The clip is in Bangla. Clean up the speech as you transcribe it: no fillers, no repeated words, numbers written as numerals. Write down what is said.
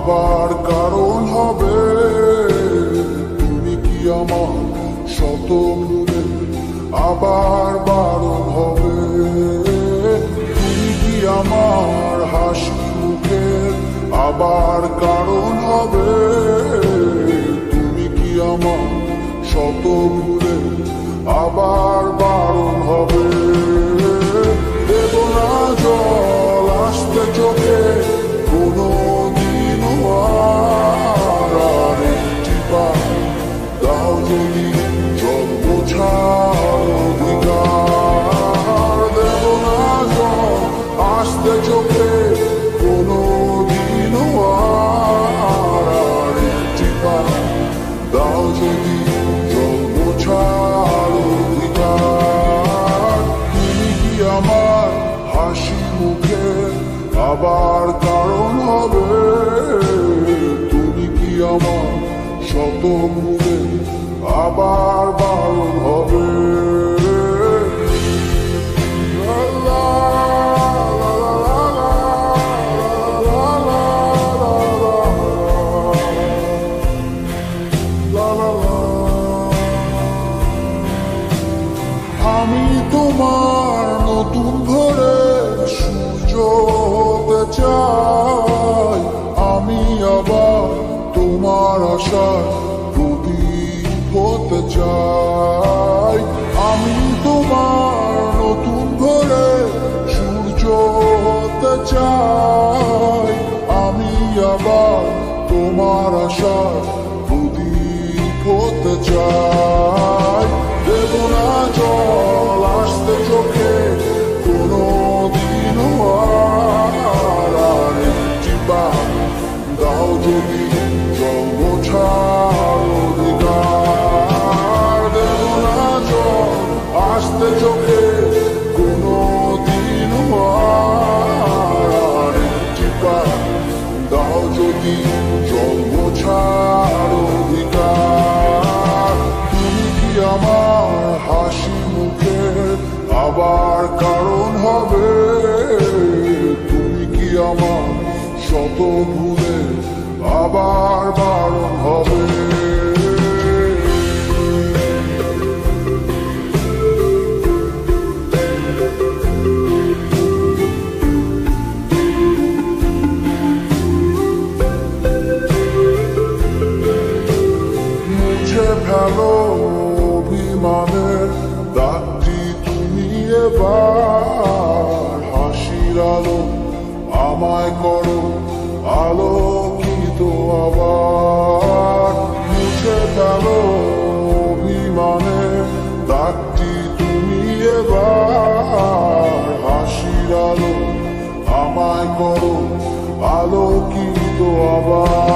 আবার কারণ হবে। তুমি কি আমার শত ভুলে আবার বারণ হবে। তুমি কি আমার হাসি মুখের আবার কারণ হবে। তুমি কি আমার শত ভুলে আবার বারণ হবে। দেব না জল আসতে চোখে কোনো দিনও আর একটি বার দাও যদি জল মোছার অধিকার। দেব না জল আসতে চোখে কোনো দিনও আর একটি বার দাও যদি জল মোছার অধিকার। তুমি কি আমার হাসি মুখে আবার কারণ হবে। তুমি কি আমার শত ভুলে আবার বারণ হবে। আমি তোমার নতুন ভোরের সূর্য হতে চাই। আমি আবার তোমার আশার প্রদীপ হতে চাই। আমি তোমার নতুন ভোরের সূর্য হতে চাই। আমি আবার তোমার আশার প্রদীপ হতে চাই। দেব না জল আসতে চোখে কোনো দিনও আর একটি বার দাও যদি জল মোছার অধিকার। দেব না জল আসতে চোখে কোনো দিনও আর একটি বার দাও যদি জল মোছার অধিকার। তুমি কি আমার হাসি মুখের আবার কারণ হবে। তুমি কি আমার শত ভুলে আবার বারণ হবে। মুছে ফেলো অভিমানের দাগটি তুমি এবার। হাসির আলো আমায় করো আলোকিত আবার। মুছে ফেলো অভিমানের দাগটি তুমি এবার। হাসির আলো আমায় করো আলোকিত আবার।